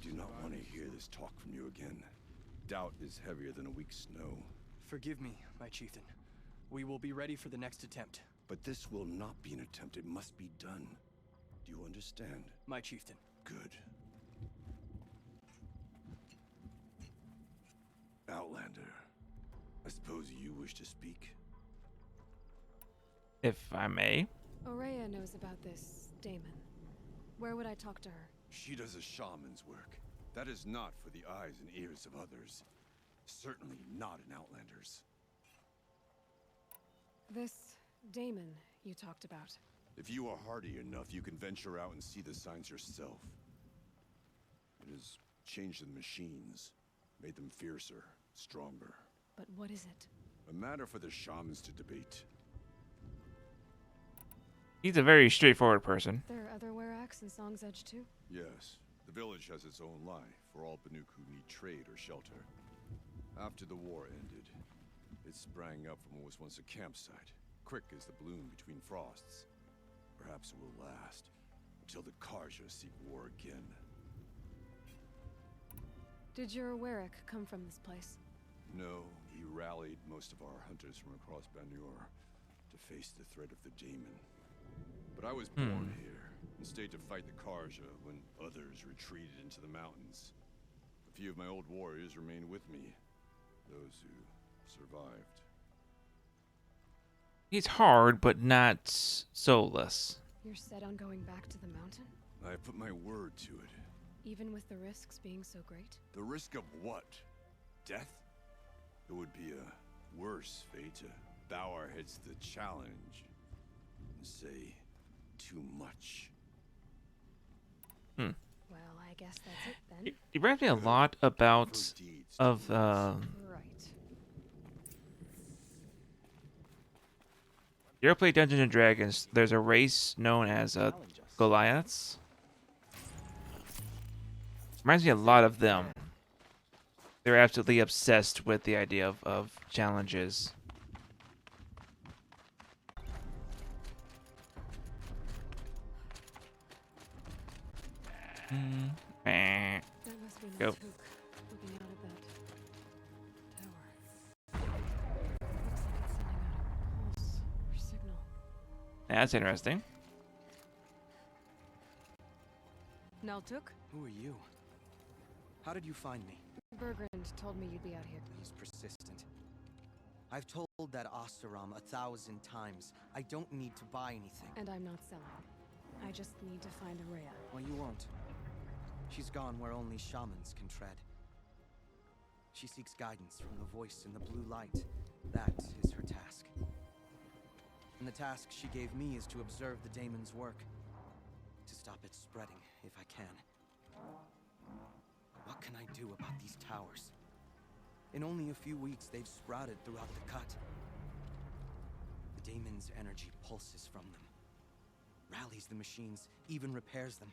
do not want to hear this talk from you again. Doubt is heavier than a week's snow. Forgive me, my chieftain. We will be ready for the next attempt. But this will not be an attempt. It must be done. Do you understand? My chieftain. Good. Outlander, I suppose you wish to speak? If I may. Aurea knows about this Damon. Where would I talk to her? She does a shaman's work. That is not for the eyes and ears of others. Certainly not an Outlander's. This Damon you talked about. If you are hardy enough, you can venture out and see the signs yourself. It has changed the machines, made them fiercer, stronger. But what is it? A matter for the shamans to debate. He's a very straightforward person. There are other Weraks in Song's Edge too? Yes, the village has its own life for all Banuk who need trade or shelter. After the war ended, it sprang up from what was once a campsite, quick as the bloom between frosts. Perhaps it will last until the Karja seek war again. Did your Werak come from this place? No, we rallied most of our hunters from across Banur to face the threat of the Daemon. But I was born here and stayed to fight the Karja when others retreated into the mountains. A few of my old warriors remained with me, those who survived. He's hard, but not soulless. You're set on going back to the mountain? I have put my word to it. Even with the risks being so great? The risk of what? Death? It would be a worse fate to bow our heads to the challenge and say too much. Well, I guess that's it then. He reminds me a lot about of Right. you ever play Dungeons and Dragons? There's a race known as Goliaths. Reminds me a lot of them. They're absolutely obsessed with the idea of challenges. That must be Go. Naltuk looking out at that tower. Looks like it's sending out a pulse or signal. That's interesting. Naltuk? Who are you? How did you find me? Bergrand told me you'd be out here. He's persistent. I've told that Oseram 1,000 times. I don't need to buy anything. And I'm not selling. I just need to find Aurea. Well, you won't. She's gone where only shamans can tread. She seeks guidance from the voice in the blue light. That is her task. And the task she gave me is to observe the Daemon's work. To stop it spreading, if I can. What can I do about these towers? In only a few weeks, they've sprouted throughout the cut. The Daemon's energy pulses from them. Rallies the machines, even repairs them.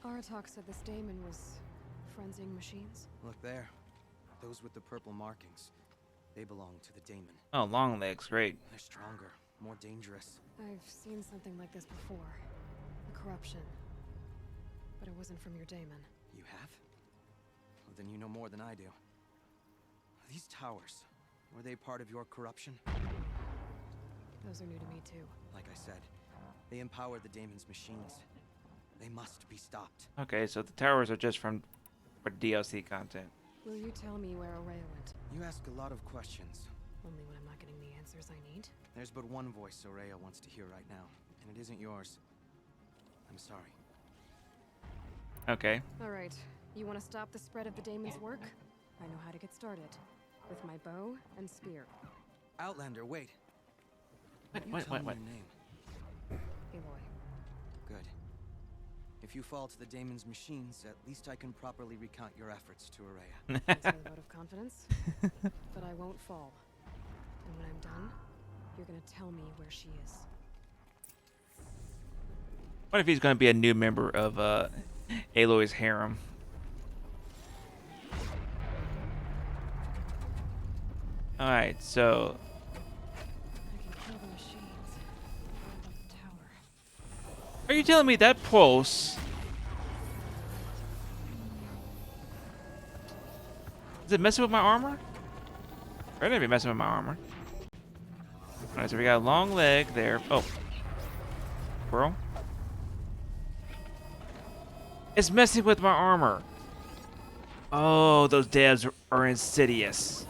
Aratok said this Daemon was frenzying machines. Look there. Those with the purple markings. They belong to the Daemon. Oh, long legs, great. They're stronger, more dangerous. I've seen something like this before. The corruption. But it wasn't from your Daemon. You have? Well, then you know more than I do. These towers, were they part of your corruption? Those are new to me too. Like I said, they empower the Daemon's machines. They must be stopped. Okay, so the towers are just for DLC content. Will you tell me where Aurea went? You ask a lot of questions. Only when I'm not getting the answers I need. There's but one voice Aurea wants to hear right now, and it isn't yours. I'm sorry. Okay. Alright, you want to stop the spread of the Daemon's work? I know how to get started. With my bow and spear. Outlander, wait. Wait. Your name. Aloy. Good. If you fall to the Daemon's machines, at least I can properly recount your efforts to Aurea. That's a vote of confidence. But I won't fall. And when I'm done, you're gonna tell me where she is. What if he's going to be a new member of Aloy's harem? Alright, so I can kill the machines. What about the tower? are you telling me that pulse Is it messing with my armor? Or maybe messing with my armor. Alright, so we got a long leg there. Oh. Bro. It's messing with my armor. Oh, those devs are insidious.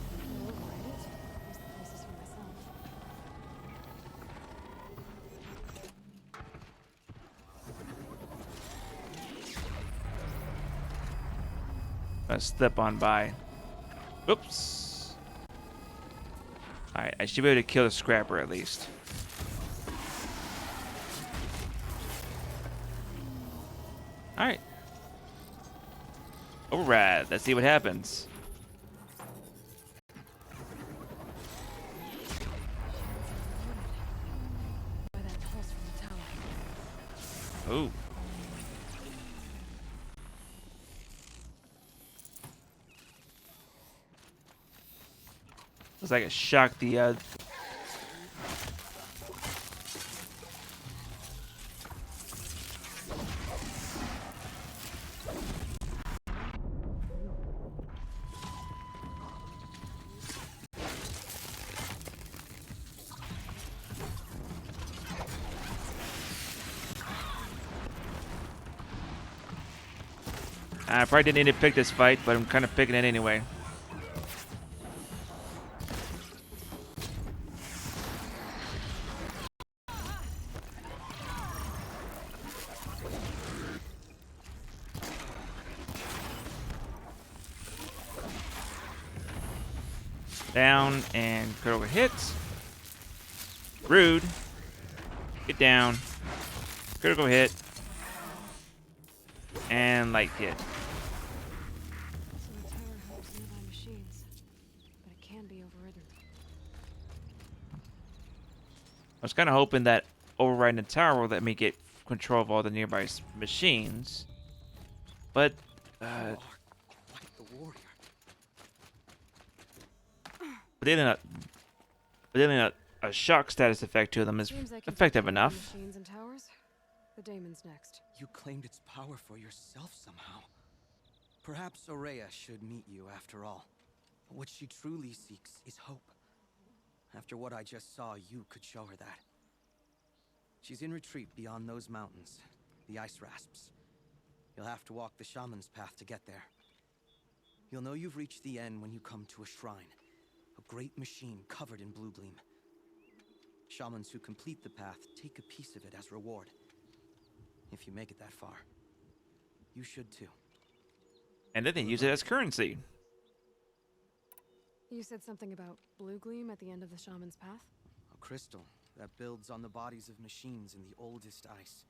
I'll override it. Use the pulses for myself. Gonna slip on by. Oops. Alright, I should be able to kill the scrapper at least. Alright. Override. Let's see what happens. By that pulse from the tower. Ooh. Looks like it shocked the I probably didn't need to pick this fight, but I'm kind of picking it anyway. Down and critical hits. Rude. Get down. Critical hit. And light hit. So the tower helps nearby machines, but it can be overridden. I was kind of hoping that overriding the tower will let me get control of all the nearby machines. But, You are quite the warrior. but dealing a shock status effect to them is Seems I can effective take down enough. Machines and towers. The daemon's next. You claimed its power for yourself somehow. Perhaps Aurea should meet you after all. What she truly seeks is hope. After what I just saw, you could show her that. She's in retreat beyond those mountains, the ice rasps. You'll have to walk the shaman's path to get there. You'll know you've reached the end when you come to a shrine, a great machine covered in blue gleam. Shamans who complete the path take a piece of it as reward. If you make it that far, you should too. And then they use it as currency. You said something about blue gleam at the end of the shaman's path? A crystal that builds on the bodies of machines in the oldest ice.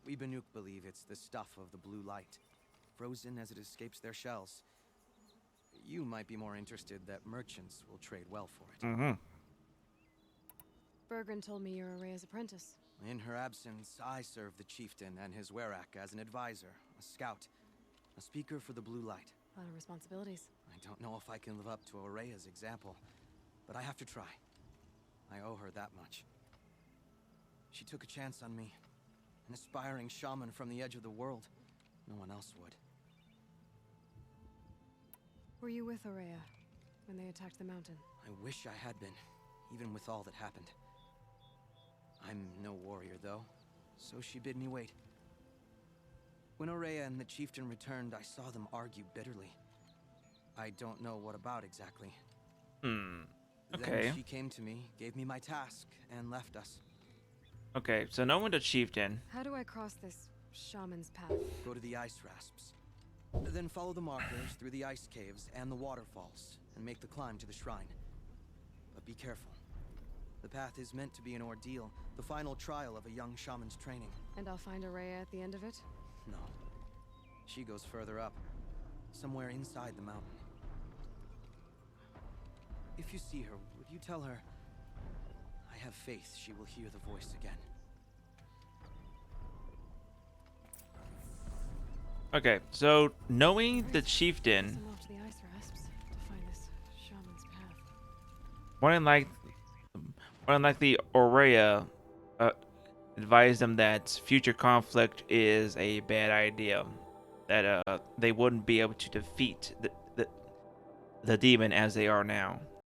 We Banuk believe it's the stuff of the blue light, frozen as it escapes their shells. You might be more interested that merchants will trade well for it. Mm-hmm. Bergren told me you're Aurea's apprentice. In her absence, I serve the chieftain and his werak as an advisor, a scout, a speaker for the blue light. A lot of responsibilities. I don't know if I can live up to Aurea's example, but I have to try. I owe her that much. She took a chance on me, an aspiring shaman from the edge of the world. No one else would. Were you with Aurea when they attacked the mountain? I wish I had been, even with all that happened. I'm no warrior, though, so she bid me wait. When Aurea and the chieftain returned, I saw them argue bitterly. I don't know what about exactly. Okay. Then she came to me, gave me my task, and left us. Okay, so no one to chieftain. How do I cross this shaman's path? Go to the ice rasps. Then follow the markers through the ice caves and the waterfalls, and make the climb to the shrine. But be careful. The path is meant to be an ordeal, the final trial of a young shaman's training. And I'll find Aurea at the end of it? No. She goes further up, somewhere inside the mountain. If you see her, would you tell her, I have faith she will hear the voice again. Okay, so knowing the Great. chieftain, Guess I'm off to the ice rasps to find this shaman's path. more than likely Aurea advised them that future conflict is a bad idea. that they wouldn't be able to defeat the demon as they are now.